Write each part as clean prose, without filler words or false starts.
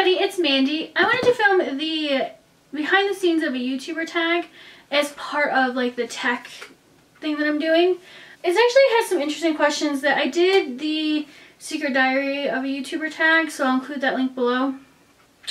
everybody, it's Mandy. I wanted to film the behind the scenes of a YouTuber tag as part of like the tech thing that I'm doing. It actually has some interesting questions that I did the secret diary of a YouTuber tag, so I'll include that link below.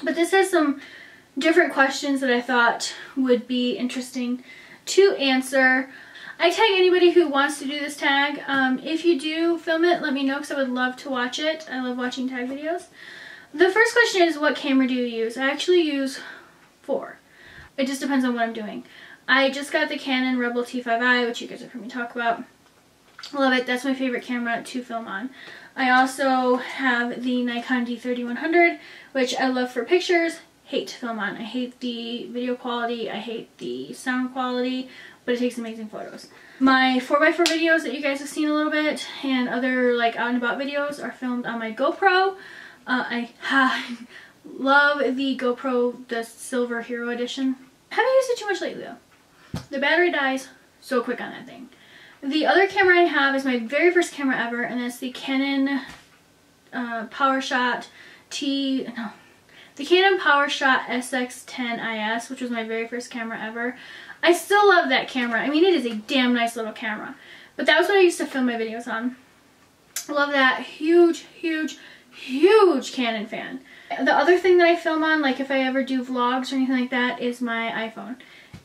But this has some different questions that I thought would be interesting to answer. I tag anybody who wants to do this tag. If you do film it, let me know because I would love to watch it. I love watching tag videos. The first question is, what camera do you use? I actually use 4. It just depends on what I'm doing. I just got the Canon Rebel T5i, which you guys have heard me talk about. Love it. That's my favorite camera to film on. I also have the Nikon D3100, which I love for pictures, hate to film on. I hate the video quality, I hate the sound quality, but it takes amazing photos. My 4x4 videos that you guys have seen a little bit and other like out and about videos are filmed on my GoPro. I love the GoPro, the Silver Hero Edition. I haven't used it too much lately though. The battery dies so quick on that thing. The other camera I have is my very first camera ever, and that's the Canon PowerShot the Canon PowerShot SX10IS, which was my very first camera ever. I still love that camera. I mean, it is a damn nice little camera. But that was what I used to film my videos on. I love that. Huge, huge, huge Canon fan. The other thing that I film on, like if I ever do vlogs or anything like that, is my iPhone.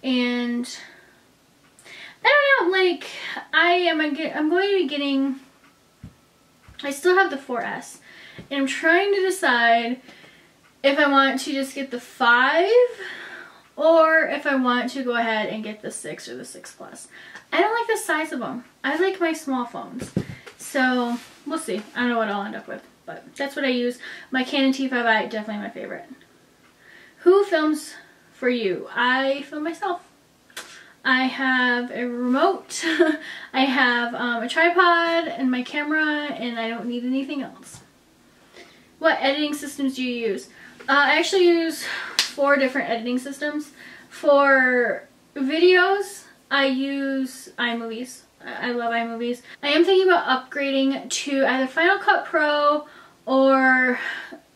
And I don't know, like, I'm going to be getting, I still have the 4S. And I'm trying to decide if I want to just get the 5 or if I want to go ahead and get the 6 or the 6 Plus. I don't like the size of them. I like my small phones. So, we'll see. I don't know what I'll end up with, but that's what I use. My Canon T5i, definitely my favorite. Who films for you? I film myself. I have a remote, I have a tripod and my camera, and I don't need anything else. What editing systems do you use? I actually use 4 different editing systems. For videos, I use iMovies. I love iMovies. I am thinking about upgrading to either Final Cut Pro or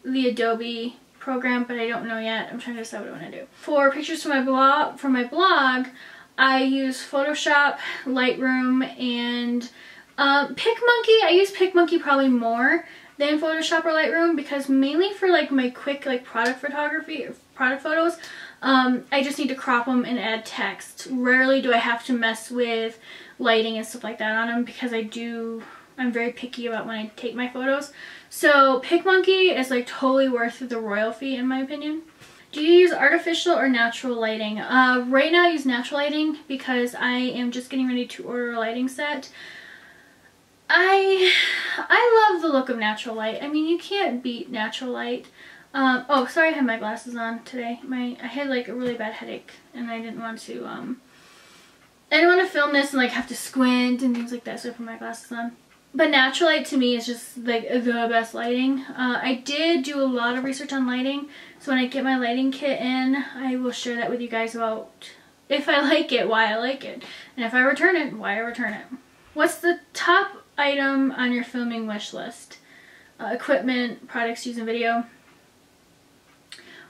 the Adobe program, but I don't know yet. I'm trying to decide what I want to do. For pictures for my blog, I use Photoshop, Lightroom, and PicMonkey. I use PicMonkey probably more than Photoshop or Lightroom because mainly for like my quick like product photography or product photos, I just need to crop them and add text. Rarely do I have to mess with lighting and stuff like that on them because I'm very picky about when I take my photos. So PicMonkey is like totally worth the royal fee in my opinion. Do you use artificial or natural lighting? Right now I use natural lighting because I am just getting ready to order a lighting set. I love the look of natural light. I mean, you can't beat natural light. Oh, sorry, I had my glasses on today. I had like a really bad headache and I didn't want to film this and like have to squint and things like that, so I put my glasses on. But natural light to me is just like the best lighting. I did do a lot of research on lighting, so when I get my lighting kit in, I will share that with you guys about if I like it, why I like it, and if I return it, why I return it. What's the top item on your filming wish list? Equipment, products used in video.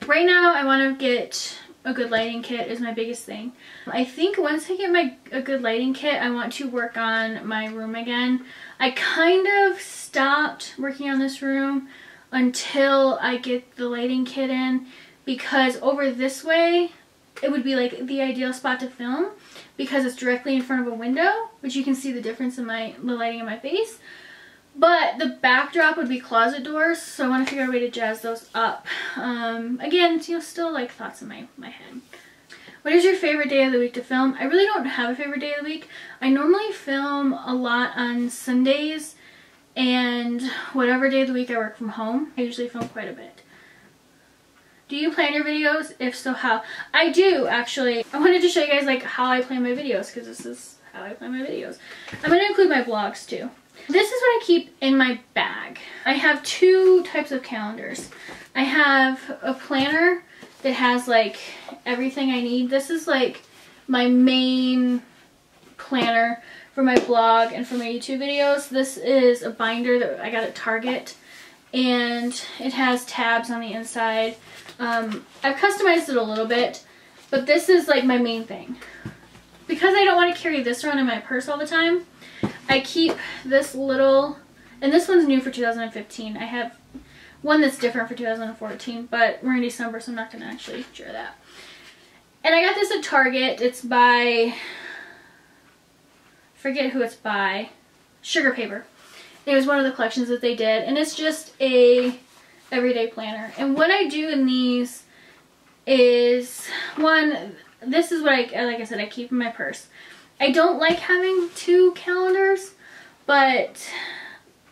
Right now I want to get a good lighting kit is my biggest thing. I think once I get a good lighting kit, I want to work on my room again. I kind of stopped working on this room until I get the lighting kit in because over this way it would be like the ideal spot to film because it's directly in front of a window, which you can see the difference in the lighting in my face. But the backdrop would be closet doors, so I want to figure out a way to jazz those up. Again, still like thoughts in my head. What is your favorite day of the week to film? I really don't have a favorite day of the week. I normally film a lot on Sundays, and whatever day of the week I work from home, I usually film quite a bit. Do you plan your videos? If so, how? I do, actually. I wanted to show you guys like how I plan my videos because this is how I plan my videos. I'm going to include my vlogs too. This is what I keep in my bag. I have 2 types of calendars. I have a planner that has like everything I need. This is like my main planner for my blog and for my YouTube videos. This is a binder that I got at Target and it has tabs on the inside. I've customized it a little bit, but this is like my main thing. Because I don't want to carry this around in my purse all the time, I keep this little, and this one's new for 2015. I have one that's different for 2014, but we're in December, so I'm not going to actually share that. And I got this at Target. It's by, forget who it's by, Sugar Paper. It was one of the collections that they did, and it's just a everyday planner. And what I do in these is, one, this is what like I said, I keep in my purse. I don't like having 2 calendars, but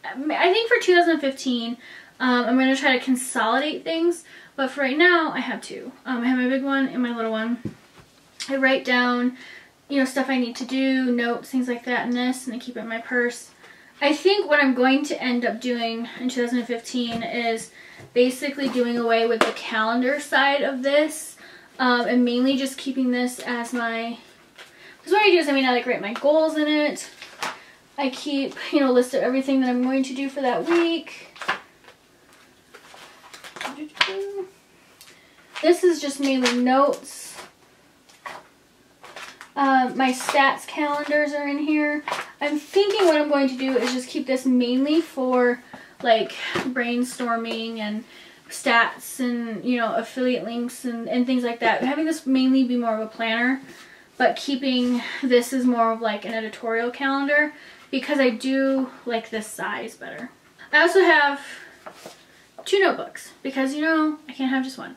I think for 2015, I'm going to try to consolidate things. But for right now, I have 2. I have my big one and my little one. I write down, you know, stuff I need to do, notes, things like that in this, and I keep it in my purse. I think what I'm going to end up doing in 2015 is basically doing away with the calendar side of this, and mainly just keeping this as my, because what I do is, I like write my goals in it. I keep, you know, a list of everything that I'm going to do for that week. This is just mainly notes. My stats calendars are in here. I'm thinking what I'm going to do is just keep this mainly for like brainstorming and stats and, you know, affiliate links and things like that. Having this mainly be more of a planner, but keeping this as more of like an editorial calendar because I do like this size better. I also have 2 notebooks because, you know, I can't have just one.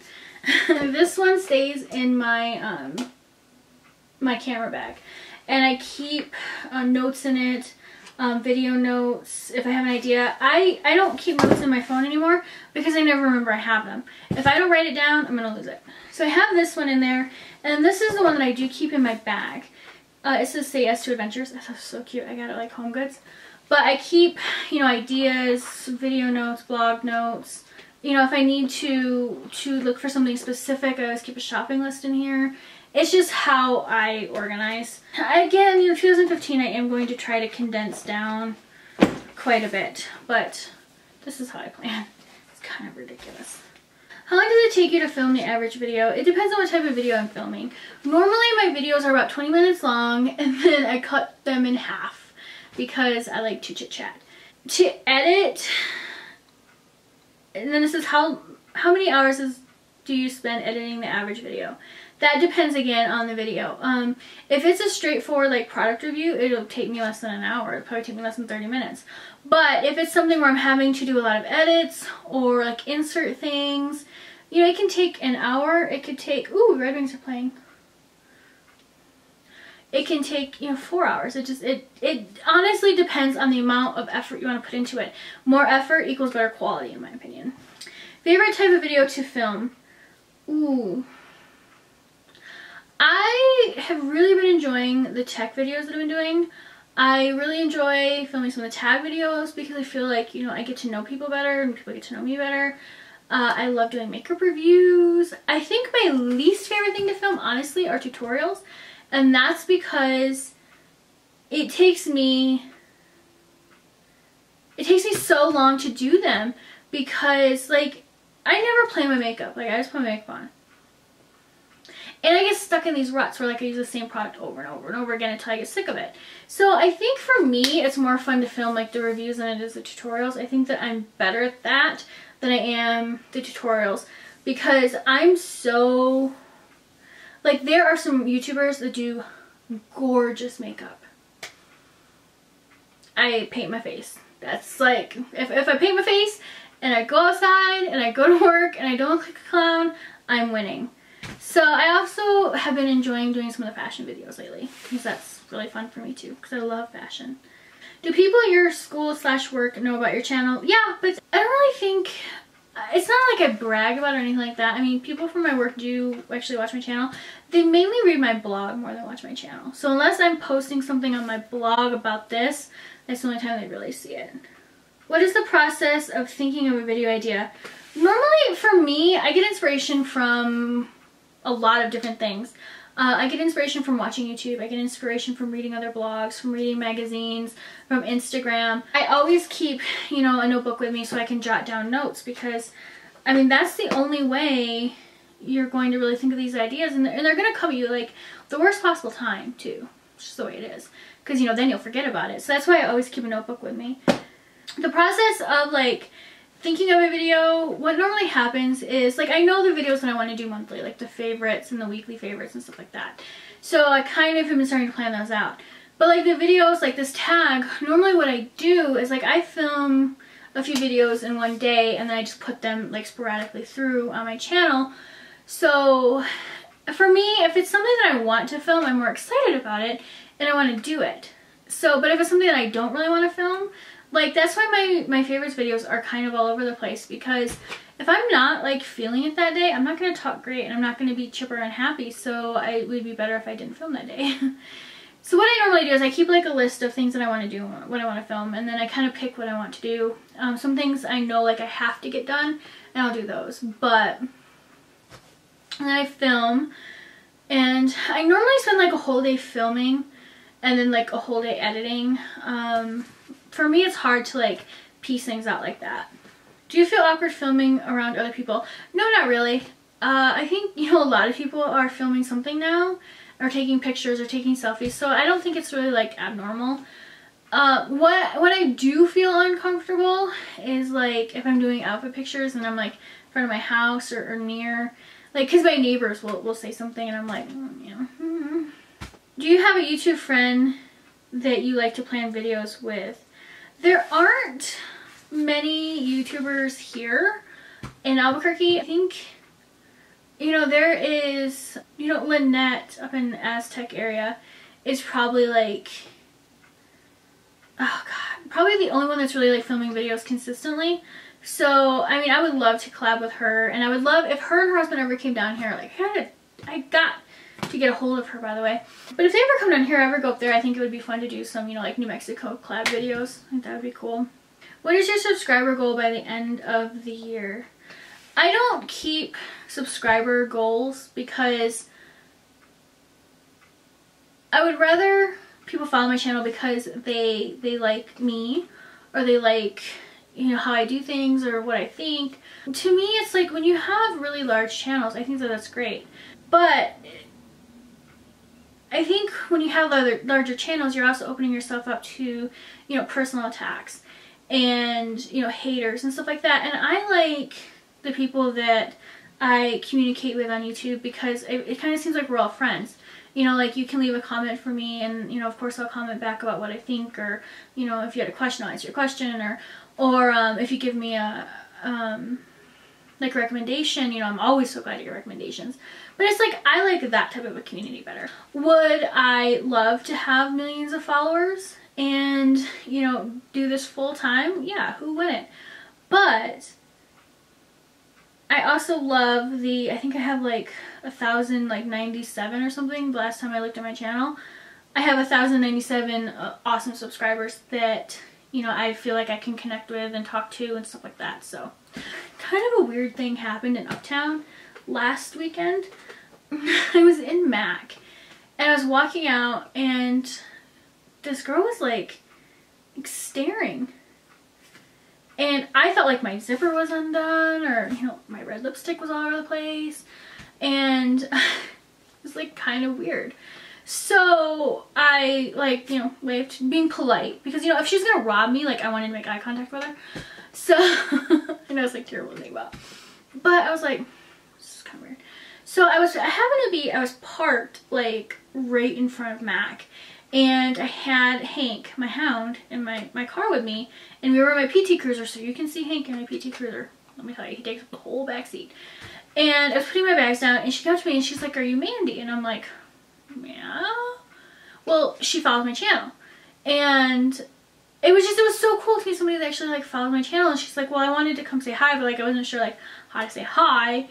This one stays in my my camera bag, and I keep notes in it, video notes if I have an idea. I don't keep notes in my phone anymore because I never remember I have them. If I don't write it down, I'm gonna lose it. So I have this one in there, and this is the one that I do keep in my bag. It says "Say Yes to Adventures." That's so cute. I got it like Home Goods. But I keep, you know, ideas, video notes, blog notes. You know, if I need to look for something specific, I always keep a shopping list in here. It's just how I organize. Again, you know, 2015, I am going to try to condense down quite a bit, but this is how I plan. It's kind of ridiculous. How long does it take you to film the average video? It depends on what type of video I'm filming. Normally, my videos are about 20 minutes long, and then I cut them in half because I like to chit-chat. To edit, and then this is how many hours do you spend editing the average video? That depends again on the video. If it's a straightforward like product review, it'll take me less than an hour. It'll probably take me less than 30 minutes. But if it's something where I'm having to do a lot of edits or like insert things, you know, it can take an hour. It could take, ooh, Red Wings are playing. It can take, you know, 4 hours. It honestly depends on the amount of effort you want to put into it. More effort equals better quality, in my opinion. Favorite type of video to film? Ooh. I have really been enjoying the tech videos that I've been doing. I really enjoy filming some of the tag videos because I feel like, you know, I get to know people better and people get to know me better. I love doing makeup reviews. I think my least favorite thing to film, honestly, are tutorials. And that's because it takes me so long to do them because, like, I never play my makeup. Like, I just put my makeup on. And I get stuck in these ruts where like I use the same product over and over and over again until I get sick of it. So I think for me, it's more fun to film like the reviews than it is the tutorials. I think that I'm better at that than I am the tutorials because I'm so, like, there are some YouTubers that do gorgeous makeup. I paint my face. That's like, if I paint my face and I go outside and I go to work and I don't look like a clown, I'm winning. So I also have been enjoying doing some of the fashion videos lately because that's really fun for me too because I love fashion. Do people at your school/work know about your channel? Yeah, but I don't really think, it's not like I brag about it or anything like that. I mean, people from my work do actually watch my channel. They mainly read my blog more than watch my channel. So unless I'm posting something on my blog about this, that's the only time they really see it. What is the process of thinking of a video idea? Normally for me, I get inspiration from a lot of different things. I get inspiration from watching YouTube. I get inspiration from reading other blogs, from reading magazines, from Instagram. I always keep, you know, a notebook with me so I can jot down notes because, I mean, that's the only way you're going to really think of these ideas, and they're going to come at you like the worst possible time too. It's just the way it is. Because, you know, then you'll forget about it. So that's why I always keep a notebook with me. The process of like thinking of a video, what normally happens is, like, I know the videos that I want to do monthly, like the favorites and the weekly favorites and stuff like that. So I kind of have been starting to plan those out. But like the videos, like this tag, normally what I do is like I film a few videos in one day and then I just put them like sporadically through on my channel. So for me, if it's something that I want to film, I'm more excited about it and I want to do it. So, but if it's something that I don't really want to film, like, that's why my favorites videos are kind of all over the place, because if I'm not, like, feeling it that day, I'm not going to talk great, and I'm not going to be chipper and happy, so it would be better if I didn't film that day. So what I normally do is I keep, like, a list of things that I want to do, what I want to film, and then I kind of pick what I want to do. Some things I know, like, I have to get done, and I'll do those, but then I film, and I normally spend, like, a whole day filming, and then, like, a whole day editing. For me, it's hard to like piece things out like that. Do you feel awkward filming around other people? No, not really. I think, you know, a lot of people are filming something now, or taking pictures or taking selfies, so I don't think it's really like abnormal. What I do feel uncomfortable is like if I'm doing outfit pictures and I'm like in front of my house or near, like, because my neighbors will say something and I'm like, you know. Do you have a YouTube friend that you like to plan videos with? There aren't many YouTubers here in Albuquerque. I think, you know, there is, you know, Lynette up in the Aztec area is probably like, oh god, probably the only one that's really like filming videos consistently. So, I mean, I would love to collab with her, and I would love if her and her husband ever came down here, like, I got to get a hold of her, by the way. But if they ever come down here, ever go up there, I think it would be fun to do some, you know, like New Mexico collab videos. I think that would be cool. What is your subscriber goal by the end of the year? I don't keep subscriber goals because I would rather people follow my channel because they like me, or they like, you know, how I do things or what I think. To me, it's like when you have really large channels, I think that that's great. But I think when you have larger channels, you're also opening yourself up to, you know, personal attacks and, you know, haters and stuff like that. And I like the people that I communicate with on YouTube because it kind of seems like we're all friends. You know, like, you can leave a comment for me and, you know, of course I'll comment back about what I think, or, you know, if you had a question, I'll answer your question, or if you give me a, like, recommendation, you know, I'm always so glad to get recommendations. But it's like, I like that type of a community better. Would I love to have millions of followers and, you know, do this full time? Yeah, who wouldn't? But I also love I think I have like 1,097 or something the last time I looked at my channel. I have 1,097 awesome subscribers that, you know, I feel like I can connect with and talk to and stuff like that. So kind of a weird thing happened in Uptown last weekend. I was in Mac and I was walking out and this girl was like staring, and I felt like my zipper was undone, or, you know, my red lipstick was all over the place, and it was like kind of weird. So I, like, you know, waved, being polite, because, you know, if she's gonna rob me, like, I wanted to make eye contact with her. So I know it's like terrible to think about, but I was like, this is kind of weird. So I was parked like right in front of Mac, and I had Hank, my hound, in my car with me, and we were in my PT Cruiser, so you can see Hank in my PT Cruiser. Let me tell you, he takes up the whole back seat. And I was putting my bags down, and she came up to me and she's like, "Are you Mandy?" And I'm like, "Yeah." Well, she followed my channel, and it was so cool to meet somebody that actually like followed my channel. And she's like, "Well, I wanted to come say hi, but like I wasn't sure like how to say hi."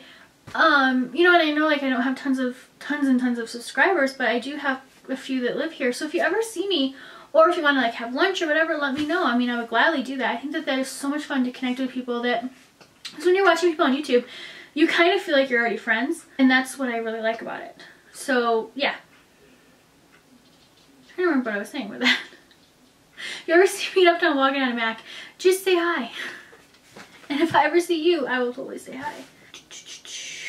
You know, and I know like I don't have tons and tons of subscribers, but I do have a few that live here. So if you ever see me, or if you want to like have lunch or whatever, let me know. I mean, I would gladly do that. I think that is so much fun to connect with people, that because when you're watching people on YouTube, you kind of feel like you're already friends, and that's what I really like about it. So yeah. I don't remember what I was saying with that. If you ever see me uptown walking on a Mac, just say hi. And if I ever see you, I will totally say hi.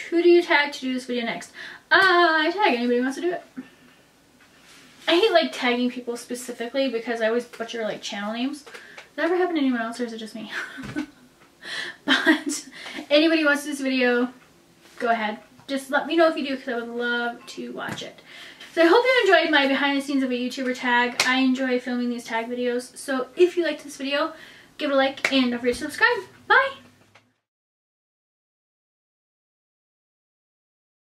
Who do you tag to do this video next? I tag anybody who wants to do it. I hate like tagging people specifically because I always butcher like channel names. Does that ever happen to anyone else or is it just me? But anybody who wants to do this video, go ahead. Just let me know if you do because I would love to watch it. So I hope you enjoyed my behind the scenes of a YouTuber tag. I enjoy filming these tag videos. So if you liked this video, give it a like and don't forget to subscribe. Bye!